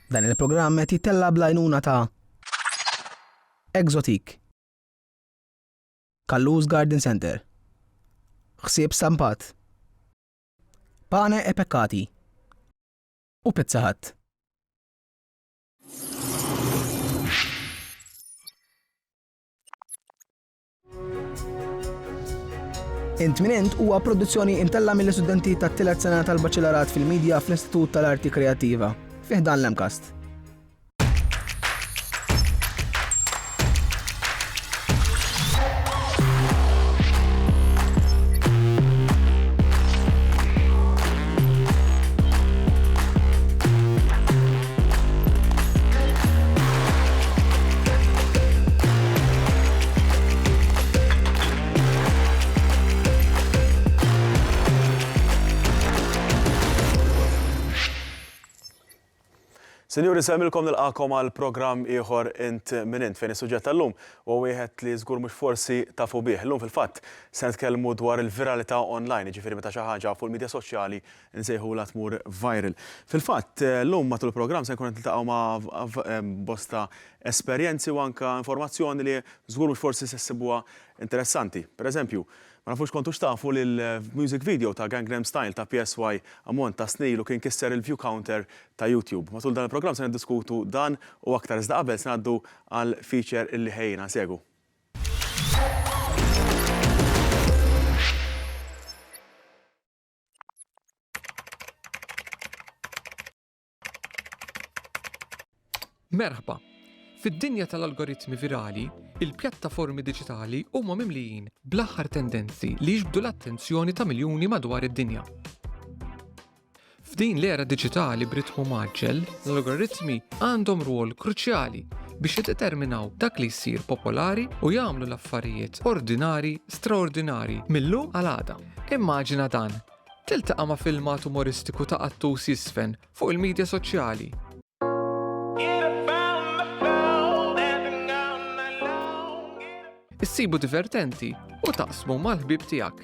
Dan il-programm qed jittella bl-għajnuna ta' Exotic, Kalluż Garden Center, Ħsieb Stampat, Pane e Peccati u Pizza Hut. Int Min Int huwa produzzjoni imtella mill-istudenti tat-tielet sena tal-Baċċelarat fil-Midja fl-Istitut tal-Arti Kreattiva fih dan l-MCAST. Sinjuri, semilkom nilqakom għal programm ieħor Int Min Int fejn is-suġġett tal-lum u wieħed li żgur mhux forsi tafu bih. Illum fil-fatt se nitkellmu dwar il-viralità online, jiġifieri meta xi ħaġa fuq il-midja soċjali nsejħula tmur viral. Fil-fatt llum matul il-programm se nkun qed niltaqgħu ma' bosta esperjenzi u anke informazzjoni li żgur mhux forsi se ssibuha interessanti. Pereżempju, ma nafux kontux tafu li l-music video ta' Gangnam Style ta' PSY ammont ta' snilu kien kisser il-view counter ta' YouTube. Matul dan il-programm se niddiskutu dan u aktar iżda qabel se ngħaddu għal feature illi ħejjina segu. Merħba! Fid-dinja tal-algoritmi virali, il-pjattaformi diġitali huma mimlijin bl-aħħar tendenzi li jiġbdu l-attenzjoni ta' miljuni madwar id-dinja. F'din l-era diġitali b'ritmu maġġel, l-algoritmi għandhom rwol kruċjali biex jiddeterminaw dak li jsir popolari u jagħmlu l-affarijiet ordinari straordinari millum għal għada. Immaġina dan, tiltaqa' ma' filmat umoristiku ta' qattus jisfen fuq il-midja soċjali. Issibu divertenti u taqsmu mal-ħbib tiegħek.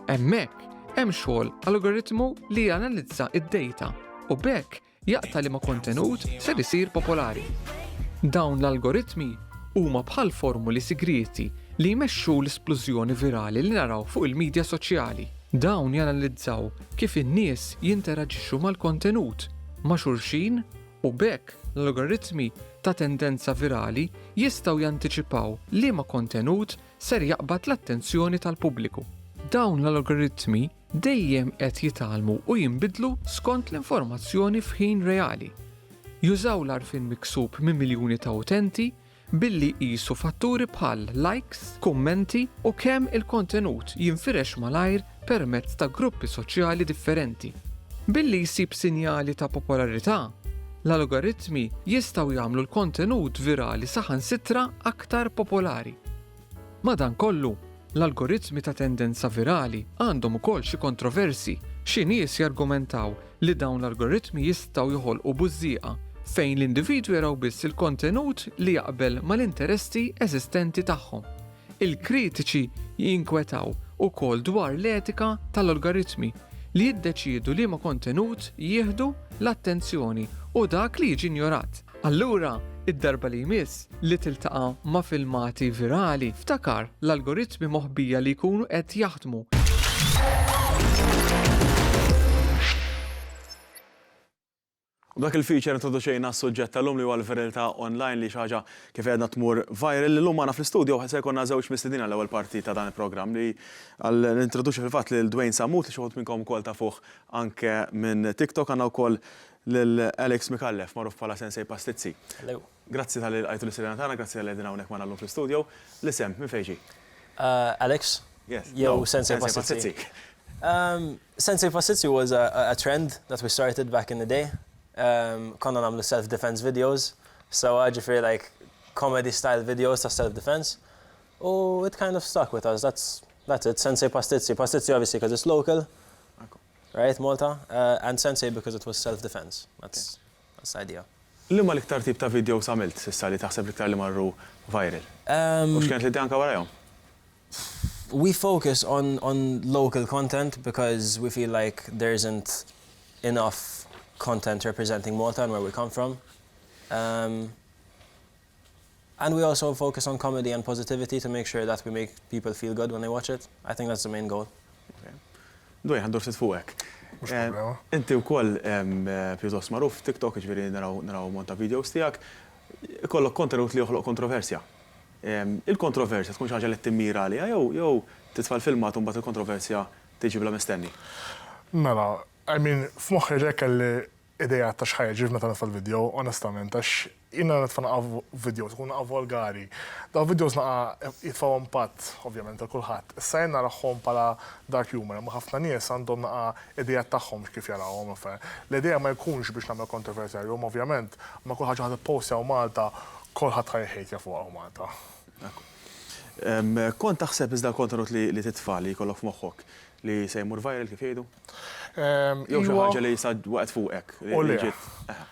Hemmhekk hemm xogħol algoritmu li janalizza id-data u bekk jaqta' liema kontenut ser isir popolari. Dawn l-algoritmi huma bħal formuli sigriti li jmexxu l-esplużjoni virali li naraw fuq il-midja soċjali. Dawn janalizzaw kif in-nies jinteraġixxu mal-kontenut ma' xulxin u bekk l-algoritmi ta' tendenza virali jistgħu jantiċipaw liema kontenut ser jaqbad l-attenzjoni tal-pubbliku. Dawn l-algoritmi dejjem qed jitgħallmu u jinbidlu skont l-informazzjoni f'ħin reali. Jużaw l-għarfien miksub minn miljuni ta' utenti billi jqisu fatturi bħal likes, kummenti u kemm il-kontenut jinfirex malajr permezz ta' gruppi soċjali differenti. Billi jsib sinjali ta' popolarità, l-algoritmi jistgħu jagħmlu l-kontenut virali saħansitra aktar popolari. Madankollu, l-algoritmi ta' tendenza virali għandhom ukoll xi kontroversi. Xi nies jargumentaw li dawn l-algoritmi jistgħu joħolqu bużżieqa fejn l-individwi jaraw biss il-kontenut li jaqbel mal-interessi eżistenti tagħhom. Il-kritiċi jinkwetaw ukoll dwar l-etika tal-algoritmi li jiddeċiedu liema kontenut jieħdu l-attenzjoni u dak li jiġi ignorat. Allura, id-darba li jmiss li tiltaqa' ma' filmati virali ftakar l-algoritmi moħbija li jkunu qed jaħdmu. Dak il-feature introduċejna s-suġġett tal-lum li huwa l-viralità online li xi ħaġa kif għedna tmur viral. Illum magħna fl-istudju se jkollna żewġ mistedina l-ewwel parti ta' dan il-programm li introduċi fil-fatt lil Dwayne Samut li xi wħud minnkom ukoll tafuh anke minn TikTok għandna wkoll lil Alex Mikallef magħruf bħala Sensei Pastizzi. Grazzi tal-li qajtu l-istudina tagħna, grazzi tal-li qegħdin hawnhekk magħna llum fl-istudju. L-isem minn fejn ġi? Alex? Yes. Yo, Sensei Pastizzi. Sensei Pastizzi was a trend that we started back in the day. Konna nagħmlu self-defense videos, so ġifieri like comedy style videos ta' self-defense. Oh, it kind of stuck with us. That's it. Sensei Pastizzi. Pastizzi obviously because it's local, right, Malta, and Sensei because it was self-defense. That's the idea. Liema l-iktar tip ta' videos għamilt s'issa li taħseb l-iktar li marru viral? U x'kienet l-idea anke warahom? We focus on local content because we feel like there isn't enough content representing Malta and where we come from. And we also focus on comedy and positivity to make sure that we make people feel good when they watch it. I think that's the main goal. Dwej, għandur sit fuqek. Inti u koll pjuttost maruf TikTok, ġveri naraw monta videos tijak, kollok kontenut li joħloq kontroversja. Il-kontroversja tkun xaġa li t-timmira li, jew titfall filmat un bat il-kontroversja tiġi bla mistenni. Mela, f'moħħi ġek kelli ideja ta' xħajja ġivna ta' nitfall video, onestament, għax jina nitfall naqa videos, kun naqa volgari. Da' videos naqa jitfaw impatt, ovvjament, għal-kulħat. Issa jenna raħħom pala dark humor, ma ħafna nies għandhom naqa ideja tagħhom kif jarawhom. L-ideja ma jkunx biex nagħmel kontroversja, ovvjament, ma kulħadd ħadd postja u Malta, kulħadd ħajħejtja fuqha Malta. Kont taħseb iżda kontenut li titfall li jkollok f'moħħok li se jmur viral kif jgħidu? Jew xi ħaġa li jisad waqt fuqek. U le,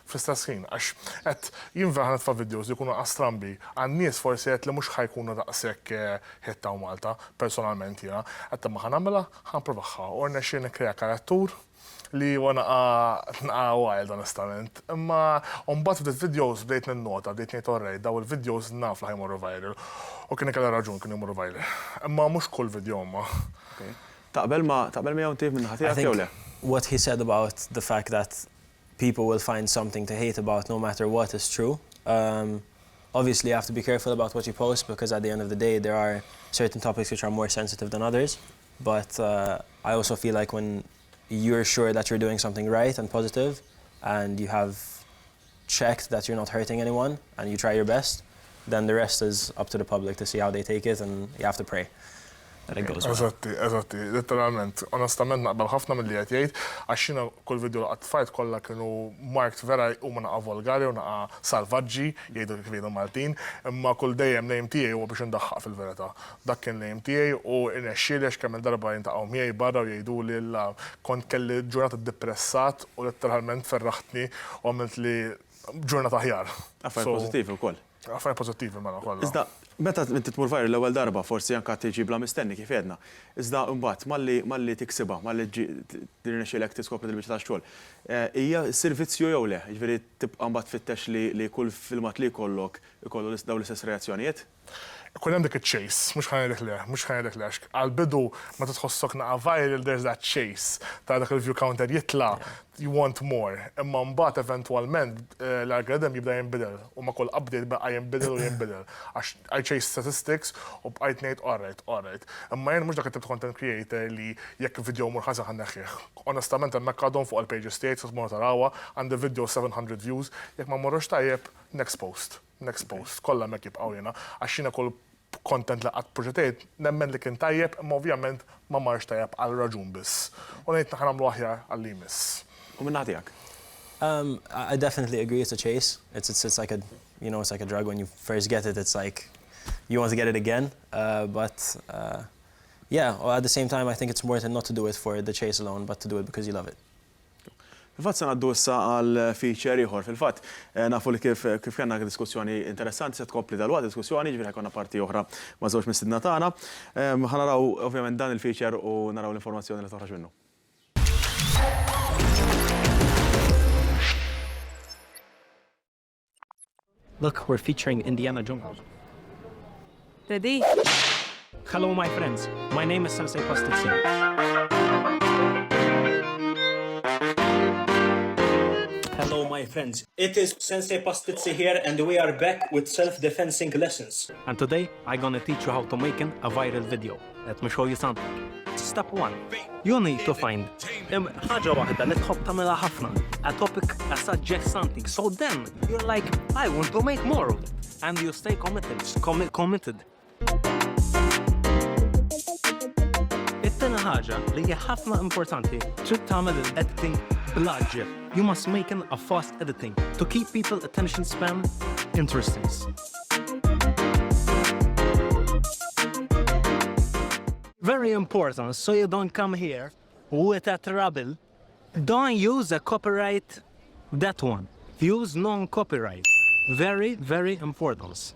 fl-istess ħin, għax qed jinveħ nitfa' videos li jkunu astrambi għan nies forsi qed li mhux ħajkunu daqshekk ħitta u Malta, personalment jiena, qed ma ħanagħmilha ħanprovaħħa u rnexxi nikkrea karattur li naqa wild onestament. Imma mbagħad f'dit videos bdejt ninnota, bdejt ngħid orrej, daw il-videos naf li ħajmorru viral. U kien ikelha raġun kien jmorru viral. Imma mhux kull video ma. Taqbel ma jew tif minn ħatijak jew le? What he said about the fact that people will find something to hate about no matter what is true. Obviously, you have to be careful about what you post because at the end of the day, there are certain topics which are more sensitive than others. But I also feel like when you're sure that you're doing something right and positive and you have checked that you're not hurting anyone and you try your best, then the rest is up to the public to see how they take it and you have to pray. Eżatti, literalment, onestament naqbel ħafna mill-li qed jgħid, għax jiena kull video li qatt fajt kollha kienu marked vera huma naqa' volgari u naqa' salvaġġi, jgħidu kif jgħidu Maltin, imma kull dejjem l-aim tiegħi huwa biex indaħħaq fil-verità. Dak kien l-aim tiegħi u irnexxieli għax kemm il-darba jintaqgħu miegħi barra u jgħiduli kont kelli ġurnata ddepressat u letteralment ferraħtni u għamilt li ġurnata aħjar. Affarijiet pożittivi wkoll. Affarijiet pożittivi mela kollha. Iżda, meta inti tmur viral l-ewwel darba forsi anke tiġi bla mistenni kif għedna. Iżda mbagħad malli tiksibha, malli tirnexxielek tiskopri il-biċċa tax-xogħol. Hija servizzju jew le, jiġifieri tibqa' mbagħad tfittex li kull filmat li jkollok ikollu dawn l-istess reazzjonijiet? Kun hemm dik iċ-chase, mhux ħanedek le, għax għall-bidu meta tħossok naqa' viral there's that chase ta' dak il-view counter jitla' you want more. Imma mbagħad eventwalment l-algorithm jibda jinbidel u ma' kull update baqa' jinbidel u jinbidel. Għax I chase statistics u bqajt ngħid alright. Imma jien mhux dak it-tip content creator li jekk video mur ħażen ħanneħħih. Onestament hemmhekk għadhom fuq il-pages tiegħi se tmur tarawha għandi video 700 views, jekk ma mmorrux tajjeb next post, kollha hemmhekk jibqgħu jiena għax jiena kull content li qatt proġetejt nemmen li kien tajjeb, imma ovvjament ma marx tajjeb għal raġun biss. U ngħid nagħmlu aħjar għall imiss. U minn nagħtijak? I definitely agree it's a chase. It's like a drug. When you first get it, it's like you want to get it again. But at the same time, I think it's important not to do it for the chase alone, but to do it because you love it. Fil-fatt se ngħaddu issa għal feature ieħor. Fil-fatt nafu li kif kellna diskussjoni interessanti se tkompli dalwaqt diskussjoni, ġifieri ħajkonna parti oħra ma' żewġ mistiedna tagħna. Ħanaraw ovvjament dan il-feature u naraw l-informazzjoni li toħroġ minnu. Look, we're featuring Indiana Jones. Ready? Hello, my friends. My name is Sensei Pastitsi. Hello, my friends. It is Sensei Pastitsi here, and we are back with self-defensing lessons. And today, I'm gonna teach you how to make a viral video. Let me show you something. Step 1. You need to find ħaġa waħda li tħobb tagħmilha ħafna. A topic, a suggest something. So then, you're like, I want to make more of it. And you stay committed. It-tieni ħaġa li hija ħafna importanti trid tagħmel editing bl-aġġel. You must make a fast editing to keep people's attention span interesting. Very important, so you don't come here with a trouble. Don't use a copyright, that one. Use non-copyright. Very, very important.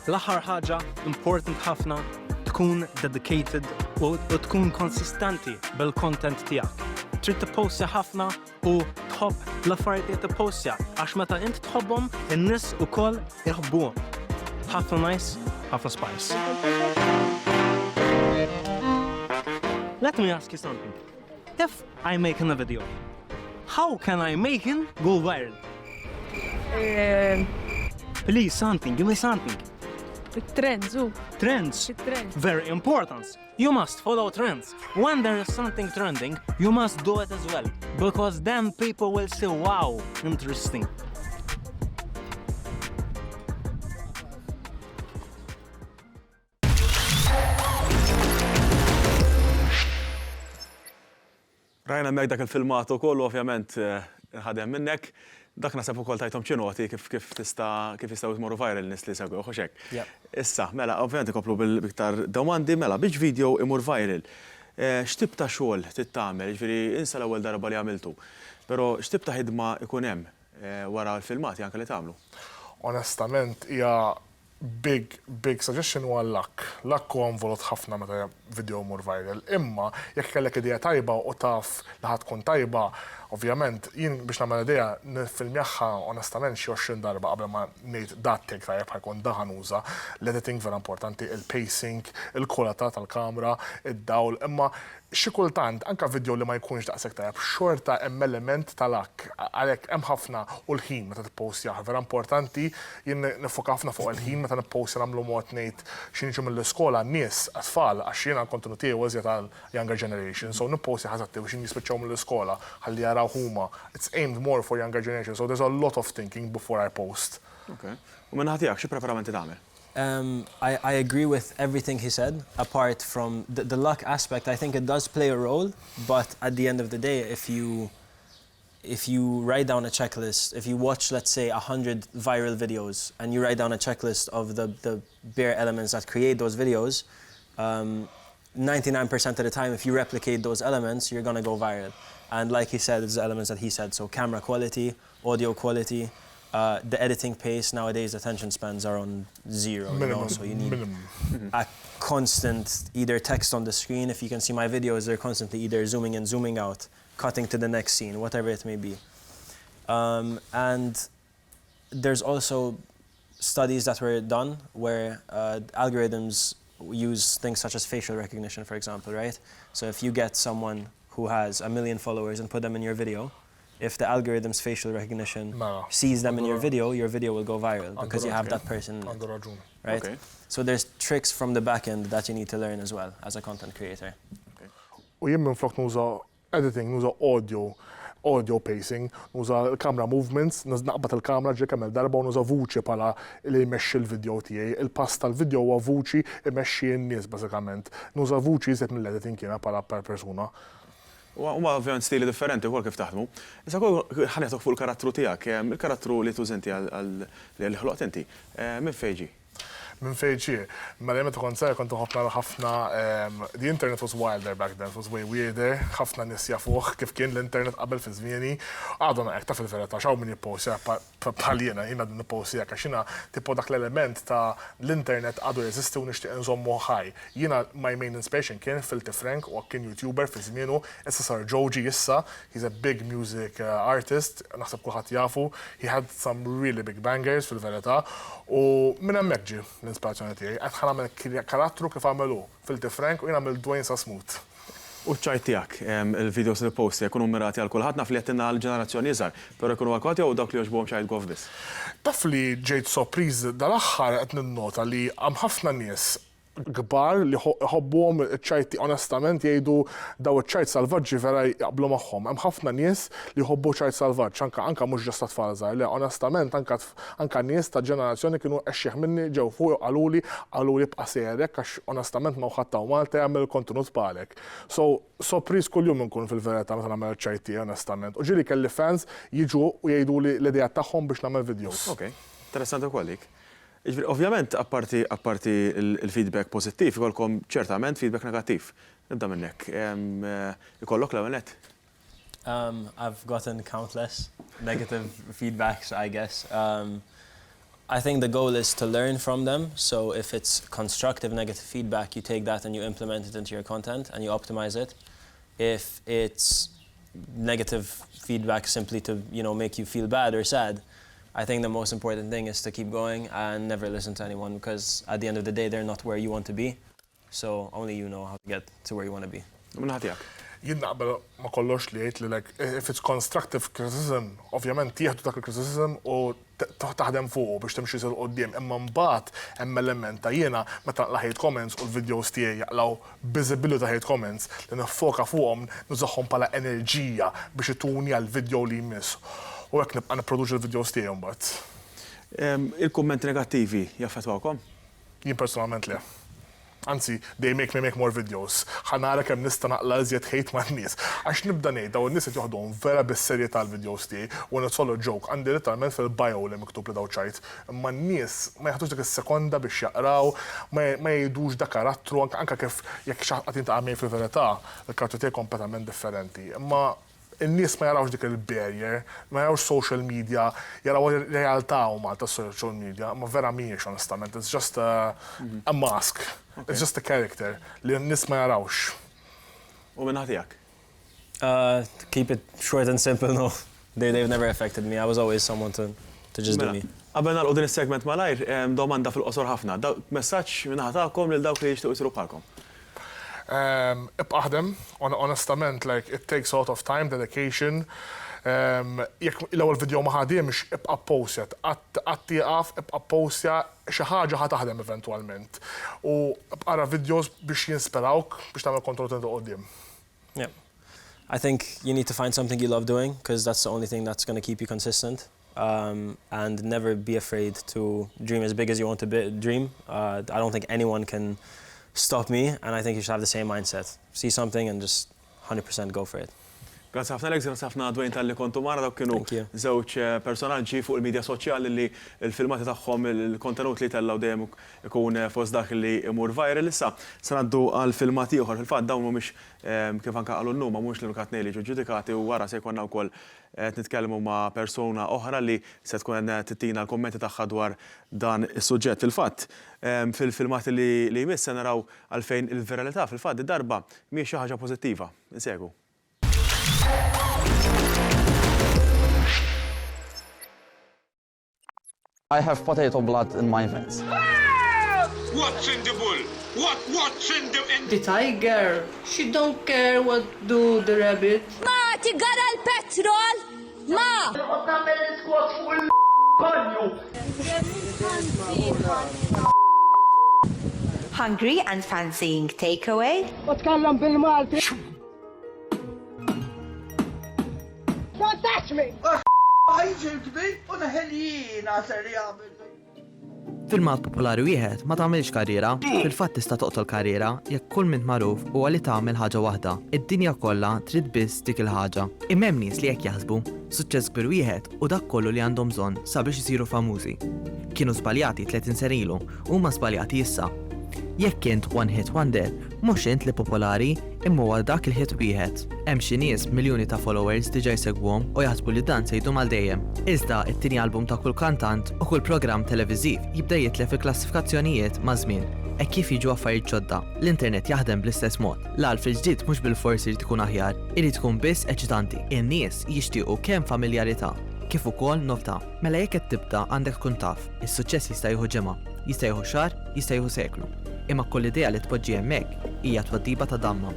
L-aħħar ħaġa important ħafna tkun dedicated u tkun konsistenti bil-content tiegħek. Trid tippostja ħafna u tħobb l-affarijiet li tippostja għax meta int tħobbhom, in-nies ukoll jħobbuhom. Ħafna nice, ħafna spice. Let me ask you something. If I'm making a video, how can I make it go viral? Please, something. Give me something. Trends, Trends. trends. Very important. You must follow trends. When there is something trending, you must do it as well. Because then people will say, wow, interesting. Rajna mek dak il-filmat ukoll ovvjament ħadem minnek. Dak nasab ukoll tajtom ċinoti kif jistgħu jmorru viral nies li segwew u xek. Issa, mela, ovvjament ikoplu bil-iktar domandi, mela, biex video imur viral. X'tib ta' xogħol tittamel, ġifieri insa l-ewwel darba li għamiltu. Però x'tib ta' ħidma ikun hemm wara l-filmati anke li tagħmlu? Onestament, hija big suggestion huwa luck. Luck huwa involut ħafna meta video mur viral. Imma jekk kellek idea tajba u taf li ħad tkun tajba, ovvjament jien biex nagħmel idea nifilmjaħħa onestament xi 20 darba qabel ma ngħid dat take tajjeb ħajkun daħan uża. L-editing vera importanti, il-pacing, il-kwalità tal-kamra, id-dawl, imma xi kultant anke video li ma jkunx daqshekk tajjeb xorta hemm element tal-luck. Għalhekk hemm ħafna u l-ħin meta tippostjaħ vera importanti jien nifoka ħafna fuq il-ħin meta nippostja nagħmlu mod ngħid xi niġu mill-iskola nies tfal għax jiena l-kontenut tiegħi ważja tal-younger generation. So nippostja ħażatti biex jispiċċaw mill-iskola ħalli jaraw huma. It's aimed more for younger generation. So there's a lot of thinking before I post. Okay. U minn ħadd tiegħek xi preparamenti tagħmel? I agree with everything he said, apart from the luck aspect. I think it does play a role, but at the end of the day, if you write down a checklist, if you watch, let's say, 100 viral videos, and you write down a checklist of the bare elements that create those videos, 99% of the time, if you replicate those elements, you're gonna go viral. And like he said, it's the elements that he said, so camera quality, audio quality, the editing pace. Nowadays, attention spans are on 0, Minimum, so you need minimum. a constant either text on the screen. If you can see my videos, they're constantly either zooming in, zooming out, cutting to the next scene, whatever it may be. And there's also studies that were done where algorithms use things such as facial recognition, for example, right? So if you get someone who has 1 million followers and put them in your video, if the algorithm's facial recognition sees them in your video will go viral because you have that person in it, right? Okay. So there's tricks from the back end that you need to learn as well as a content creator. U jien minflok nuża editing, nuża audio pacing, nuża l-camera movements, naqbad il-kamera ġi kemm darba u nuża vuċi bħala li jmexxi l-video tiegħi. Il-pass tal-video huwa vuċi imexxi n-nies bażikament. Nuża vuċi iżjed mill-editing jiena bħala per persuna. Huma ovvjament stili differenti wkoll kif taħdmu. Issa wkoll ħanieħtok fuq il-karattru tiegħek, il-karattru li tużinti li ħloqt inti, minn fejn ġie? Minn fejn ġie. Mela meta kont żgħir kont nara ħafna the internet was wilder back then, it was way weirder, ħafna nies jafuh kif kien l-internet qabel fi żmieni. Għadhom hekk taf il-verità x'hawn min jippostja bħal jiena din nippostja għax jiena tipo dak l-element ta' l-internet għadu jeżisti u nixtieq inżommu ħaj. Jiena my main inspiration kien Filthy Frank u kien YouTuber fi żmienu, issa sar Joji issa, he's a big music artist, naħseb kulħadd jafu, he had some really big bangers fil-verità u minn hemmhekk ġie l-inspirazzjoni tiegħi. Qed ħanamel karattru kif għamelu Filthy Frank u jien għamil Dwayne sa Smooth. U ċajt tiegħek il-videos li posti jkunu mirati għal kulħadd naf li qed l-ġenerazzjoni iżgħar, però jkunu għal jew dawk li jogħġbuhom ċajt gov biss. Taf li ġejt sorpriż dal-aħħar qed ninnota li hemm ħafna nies kbar li ħobbuhom iċ-ċajti onestament jgħidu daw iċ-ċajt salvaġġi vera jaqblu magħhom. Hemm ħafna nies li jħobbu ċajt salvaġġ, anke mhux ġast tfal żgħar, le onestament anke nies ta' ġenerazzjoni kienu għexxieħ minni ġew fuq qaluli bqa' serek għax onestament ma ħadd Malta jagħmel kontenut bħalek. So sorpriż kuljum inkun fil-verità meta nagħmel ċajti onestament. U ġieli kelli fans jiġu u jgħiduli l-idea tagħhom biex nagħmel videos. Okay, interessanti wkoll dik. Ovvjament, apparti il-feedback pozittiv, ikolkom ċertament feedback negattiv. Nibda minnek. Ikollok l-ewwel nett? I've gotten countless negative feedbacks, I guess. I think the goal is to learn from them. So if it's constructive negative feedback, you take that and you implement it into your content and you optimize it. If it's negative feedback simply to, make you feel bad or sad, I think the most important thing is to keep going and never listen to anyone, because at the end of the day, they're not where you want to be. So only you know how to get to where you want to be. Jien naqbel ma kollox li jgħid li like if it's constructive criticism, ovvjament tieħdu dak il-criticism u taħdem fuqu biex timxi sil qudiem, imma mbagħad hemm element ta' jiena meta naqla hate comments u l-videos tiegħi jaqlaw visibility ta' hate comments li niffoka fuqhom nużahom bħala enerġija biex ituni għall-video li jmiss. U hekk nibqa' nipproduċi l-videos tiegħi mbagħad. Il-kummenti negattivi jaffettwawkom? Jien personalment le. Anzi, they make me make more videos. Ħanara kemm nista' naqla iżjed hate ma' n-nies. Għax nibda ngħid dawn in-nies qed joħduhom vera bis-serjetà l-videos tiegħi u nitsollu joke għandi literalment fil-bio li miktub li daw ċajt. Imma n-nies ma jaħdux dik is-sekonda biex jaqraw, ma jgħidux dak karattru anke kif jekk xi ħadd jintaqa' miegħi fil-verità, il-karattru tiegħi kompletament differenti. Imma in-nies ma jarawx dik il-barrier, ma jarawx social media, jaraw realtà u Malta social media, ma vera mhijiex onestament. It's just a mask. Okay. It's just a character li n-nies ma jarawx. U minn ħatijak? Keep it short and simple, no. They've never affected me. I was always someone to just do me. Qabel nagħlqu din is-segment malajr, domanda fil-qosor ħafna. Messaġġ minn ħatakom lil dawk li jixtiequ jsiru bħalkom. Ibqaħdem, honestament, like, it takes a lot of time, dedication. Jekk l-ewwel video ma ħadimx, ibqa' postja, qatt tieqaf, ibqa' postja, xi ħaġa ħa taħdem eventwalment. U bqara videos biex jinspirawk biex tagħmel content qudiem. Yeah. I think you need to find something you love doing, because that's the only thing that's going to keep you consistent. And never be afraid to dream as big as you want to dream. I don't think anyone can stop me, and I think you should have the same mindset. See something and just 100% go for it. Grazie ħafna Alex, grazie ħafna Dwayne tal-li kontu mara, dawk kienu żewġ personaġġi fuq il-medja soċjali li l-filmati tagħhom il-kontenut li tellaw dejjem ikun fost dak li imur viral. Issa se ngħaddu għal filmati ieħor. Fil-fatt dawn mhumiex kif anke qalu nnuma mhux l-unikat li ġew ġudikati u wara se jkollna wkoll nitkellmu ma' persuna oħra li se tkun tittina l-kommenti tagħha dwar dan is-suġġett. Fil-fatt fil-filmati li jmiss se naraw għalfejn il-viralità fil-fatt id-darba mhijiex xi ħaġa pożittiva. Insegwu. I have potato blood in my veins. What's in the bull? What's in the... The tiger, she don't care what do the rabbit. Ma tigara l-petrol! Ma! Hungry and fancying takeaway? Don't touch me! Filmat popolari wieħed ma tagħmilx karriera, fil-fatt tista' toqtol karriera jekk kull mint magħruf huwa li tagħmel ħaġa waħda. Id-dinja kollha trid biss dik il-ħaġa. Imma hemm nies li hekk jaħsbu, suċċess kbir wieħed u dak kollu li għandhom bżonn sabiex isiru famużi. Kienu żbaljati 30 sen ilu, huma żbaljati issa. Jekk int one hit wonder, mhux int li popolari imma huwa dak il-hit wieħed. Hemm xi nies miljuni ta' followers diġà jsegwhom u jaħsbu li dan se jdum għal dejjem. Iżda t-tieni album ta' kull kantant u kull programm televiżiv jibda jitlef il-klassifikazzjonijiet ma' żmien. Hekk kif jiġu affarijiet ġodda. L-internet jaħdem bl-istess mod. L-alf il-ġdid mhux bil-forsi jrid ikun aħjar, irid tkun biss eċitanti. In-nies jixtiequ kemm familjarità kif ukoll novità. Mela jekk qed tibda għandek tkun taf, is-suċċess jista' jieħu ġimgħa, jista' jieħu xahar, jista' jieħu seklu. Imma kull idea li tpoġġi hemmhekk hija tweddiba ta' damma.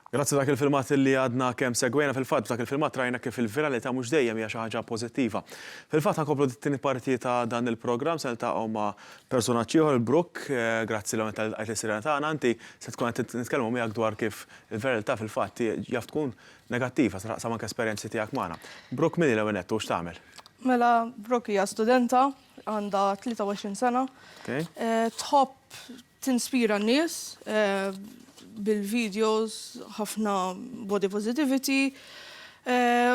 Grazzi dak il-filmat li għadna kemm segwejna fil-fatt dak il-filmat rajna kif il-viralità mhux dejjem hija xi ħaġa pożittiva. Fil-fatt ħankomplu t-tieni parti ta' dan il-programm se niltaqgħu ma' personaġġ ieħor il-Brooke, grazzi l għajt is-sirena tagħna anti se tkun qed nitkellmu miegħek dwar kif il-viralità fil-fatt jaf tkun negattiva sa anke esperjenzi tiegħek magħna. Brooke min l-ewwel nett u x'tagħmel? Mela Brooke hija studenta, għandha 23 sena. Tħobb tinspira n-nies bil-videos, ħafna body positivity,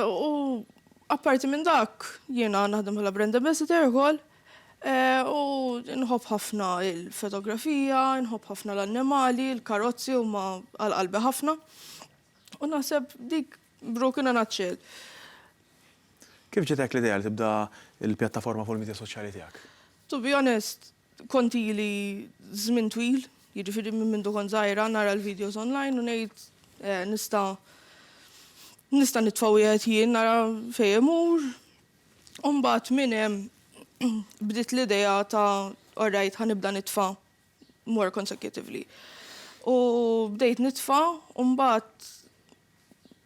u apparti minn dak jiena naħdem bħala brand ambassador ukoll, u nħobb ħafna il-fotografija, nħobb ħafna l-annimali, il-karozzi huma għal-qalbi ħafna. U naħseb dik broken a nutshell. Kif ġetek l-idea li tibda il-pjattaforma fuq il-medja soċjali tiegħek? To be honest, konti li żmien twil, jiġifieri minn mindu kont żgħira nara l-videos online u ngħid nista' nitfa' wieħed jien nara fejn imur. U mbagħad minn hemm bdiet l-idea ta' alright ħanibda nitfa' more consecutively. U bdejt nitfa' u mbagħad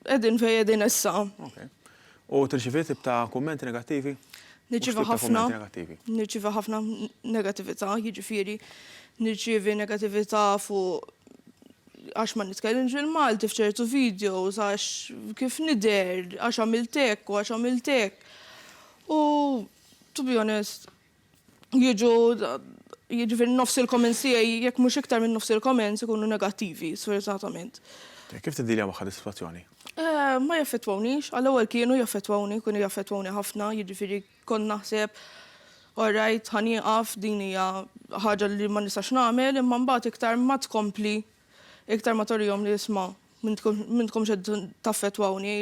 qegħdin fejn qegħdin issa. U tirċiviet ta' kummenti negattivi? Nirċieva ħafna negatività, jiġifieri nirċievi negatività fuq għax ma nitkellimx bil-Malti f'ċertu videos, għax kif nidher, għax għamilt hekk u għax għamilt hekk. U to be honest, jiġifieri nofs il-comments tiegħi jekk mhux iktar minn nofs il-comments ikunu negattivi, sfortunatament. Kif tiddilja magħha dis-sitwazzjoni? Ma jaffettwawnix, għall-ewwel kienu jaffettwawni, kienu jaffettwawni ħafna, jiġifieri kont naħseb alright, ħanieqaf din hija ħaġa li ma nistax nagħmel, imma mbagħad iktar ma tkompli, iktar ma torihom li isma' m'intkomx qed taffettwawni,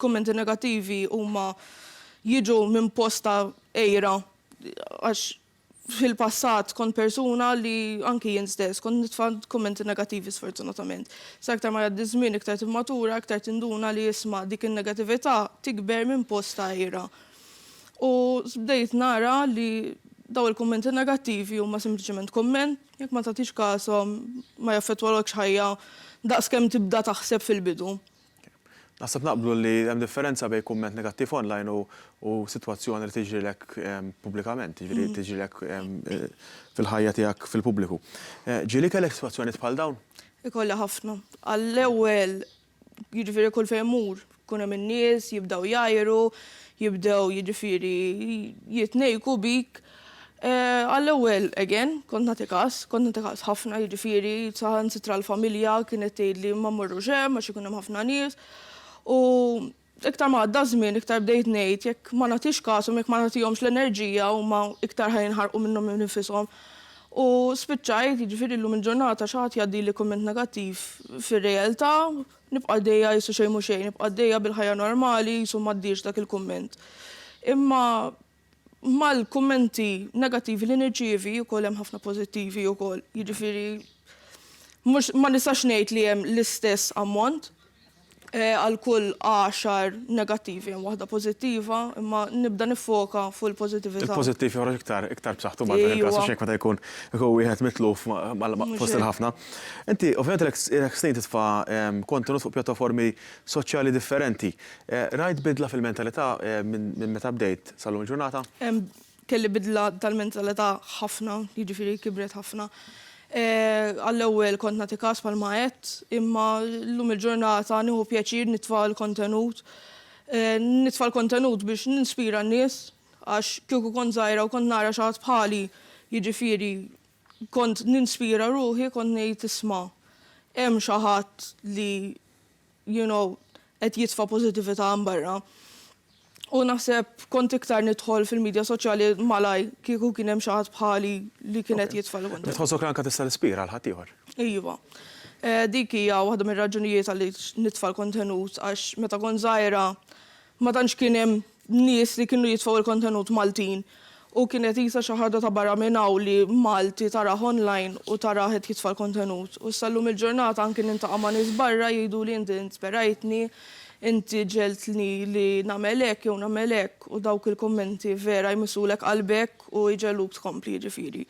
kummenti negattivi huma jiġu minn posta ejra għax fil-passat kont persuna li anki jien stess kont nitfa' kummenti negattivi sfortunatament. Sa iktar ma jgħaddi żmien iktar timmatura, iktar tinduna li jisma' dik in-negattività tikber minn posta ejra. U bdejt nara li daw il-kummenti negattivi huma sempliċement kumment, jekk ma tagħtix kasom ma jaffettwalokx ħajja daqskemm tibda taħseb fil-bidu. Naħseb naqblu li hemm differenza bejn kumment negattiv online u sitwazzjoni li tiġrilek pubblikament, tiġrilek fil-ħajja tiegħek fil-pubbliku. Ġieli kellek sitwazzjonijiet bħal dawn? Ikollha ħafna. Għall-ewwel jiġifieri kull fejn imur, kun hemm in-nies jibdew jgħajru, jibdew jiġifieri jitnejku bik. Għall-ewwel again, kont nagħti każ ħafna jiġifieri saħansitra l-familja kienet tgħidli ma mmorrux hemm għax ikun hemm ħafna nies. U iktar ma għadda żmien, iktar bdejt ngħid jekk ma nagħtix kasom, jekk ma nagħtihomx l-enerġija huma iktar ħajinħarqu minnhom minn nifishom. U spiċċajt, jiġifieri llum il-ġurnata xi ħadd jgħaddi li kumment negattiv fir-realtà, nibqa' dejja jisu xejn mhu xejn, nibqa' dejja bil-ħajja normali jisu m'għaddix dak il-kumment. Imma mal-kummenti negattivi li nirċievi wkoll hemm ħafna pożittivi wkoll. Jiġifieri mhux ma nistax ngħid li hemm l-istess ammont għal kull 10 negattivi hemm waħda pożittiva, imma nibda nifoka fuq il-pożittività. Il-pożittiv joħroġ iktar b'saħħtu mal-każ għax hekk meta jkun wieħed mitluf fost il-ħafna. Inti ovvjament ilek snin titfa' kontenut fuq pjattaformi soċjali differenti. Rajt bidla fil-mentalità minn meta bdejt sal-lum il-ġurnata? Kelli bidla tal-mentalità ħafna, jiġifieri kibret ħafna. Għall-ewwel kont nagħti każ bħalma qed, imma llum il-ġurnata nieħu pjaċir nitfa' l-kontenut. Nitfa' l-kontenut biex ninspira n-nies għax kieku kont żgħira u kont nara xi ħadd bħali, jiġifieri kont ninspira ruħi, kont ngħid isma' hemm xi ħadd li qed jitfa' pożittività barra. U naħseb kont iktar nidħol fil-medja soċjali malaj kieku kien hemm xi ħadd bħali li kienet jitfa' l-kontenut. Tħossok anke tista' tispira l ħadd ieħor. Iva. Dik hija waħda mir-raġunijiet għaliex nitfa' l-kontenut għax meta kont żgħira ma tantx kien hemm nies li kienu jitfgħu l-kontenut Maltin u kienet isa xi ħaġa ta' barra minn hawn li Malti tarah online u tarah qed jitfa' l-kontenut. U ssallum il-ġurnata anke nintaqa' ma' nies barra jgħidu li inti inspirajtni, inti ġeltni li nagħmel hekk jew nagħmel hekk u dawk il-kummenti vera jmissulek qalbek u jġelluk tkompli jiġifieri.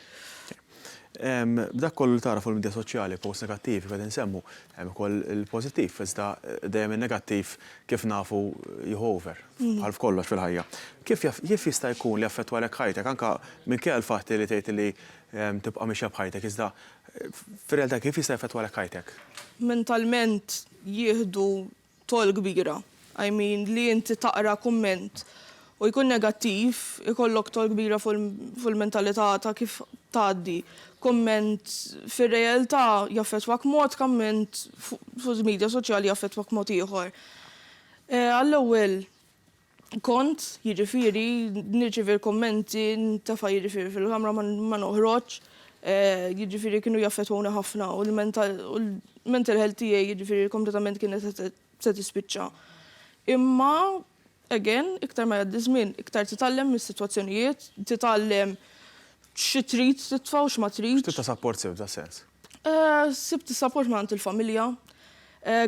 Dak kollu li tara fuq il-medja soċjali, post negattiv, qed insemmu, hemm ukoll il-pożittiv, iżda dejjem in-negattiv kif nafu jieħu over bħal f'kollox fil-ħajja. Kif jista' jkun li affettwalek ħajtek anke minkejja l-fatt li tgħid li tibqa' mixja b'ħajtek, iżda fir-realtà kif jista' jaffettwalek ħajtek? Mentalment jieħdu tol kbira. I mean, li inti taqra kumment u jkun negattiv, ikollok tol kbira fuq il-mentalità ta' kif tgħaddi. Kumment fir-realtà jaffettwak mod, kumment fuq il-medja soċjali jaffettwak mod ieħor. Għall-ewwel kont, jiġifieri, nirċievi l-kummenti, ntefa' jiġifieri fil-kamra ma noħroġ, jiġifieri kienu jaffettwawni ħafna u l-mental health tiegħi jiġifieri kompletament kienet se tispiċċa. Imma, again, iktar ma jgħaddi żmien, iktar titgħallem mis-sitwazzjonijiet, titgħallem xi trid titfa' u x'ma trid. X'tib ta' support sib da' sens? Sibt support ma' il-familja.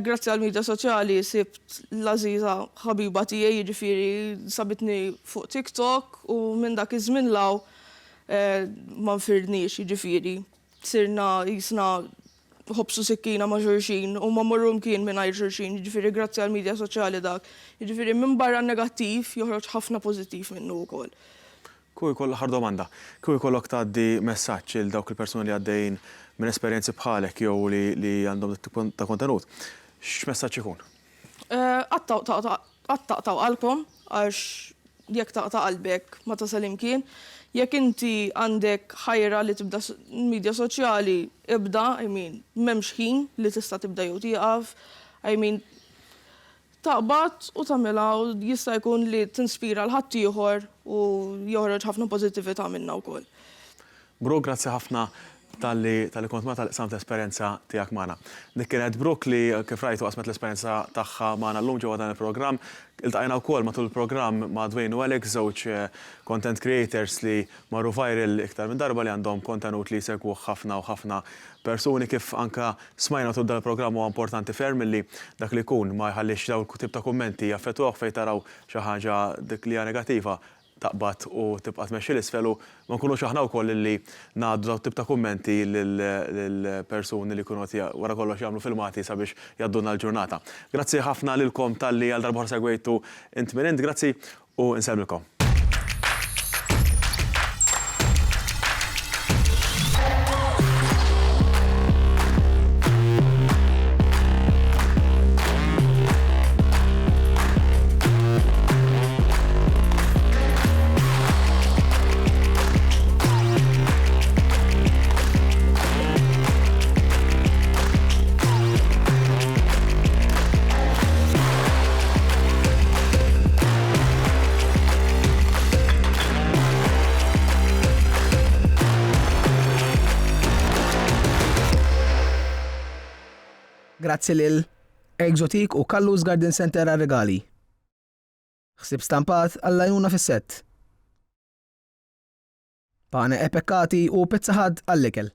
Grazzi għal-medja soċjali sibt l-Aziza ħabiba tiegħi jiġifieri sabitni fuq TikTok u minn dak iż-żmien law ma nfirniex jiġifieri. Sirna jisna ħobsu sikkina ma' xulxin u ma morru mkien mingħajr xulxin, jiġifieri grazzi għal-medja soċjali dak. Jiġifieri minn barra negattiv joħroġ ħafna pożittiv minnu wkoll. Kuj ħar domanda, kuj kollok tgħaddi messaġġ il dawk il-persuni li għaddejjin minn esperjenzi bħalek jew li għandhom ta' kontenut. X'messaġġ ikun? Għattaqtaw qalbkom għax jekk taqta' qalbek ma tasal imkien. Jekk inti għandek ħajra li tibda medja soċjali, ibda, m'hemmx ħin li tista' tibda jew tieqaf, taqbad u tagħmilha u jista' jkun li tinspira l-ħadd ieħor u joħroġ ħafna pożittività minnha wkoll. Bru, grazzi ħafna tal-li kont ma tal-qsamt l-esperienza tiegħek magħna. Dik kienet Brooke li kif rajtu qasmet l-esperienza tagħha magħna llum ġewwa dan il-programm. Iltqajna wkoll matul il-programm ma' Dwayne u Alex, żewġ content creators li marru viral iktar minn darba li għandhom kontenut li jsegwu ħafna u ħafna persuni kif anka smajna tul dan il-programm huwa importanti ferm li dak li jkun ma jħallix dawn tip ta' kummenti jaffettwah fejn taraw xi ħaġa dik li hija negattiva taqbad u tibqa' tmexxi l-isfel u ma nkunux aħna wkoll li ngħaddu dawn tip ta' kummenti lill-persuni li jkunu wara kollox jagħmlu filmati sabiex jgħadduna l-ġurnata. Grazzi ħafna lilkom talli għal darba segwejtu Int Min Int, grazzi u nsellmilkom. Grazzi lil Exotic u Kallus Garden Center għal-regali. Ħsib stampat għall-għajnuna fis-sett. Pane epekkati u pizza ħadd għall-ikel.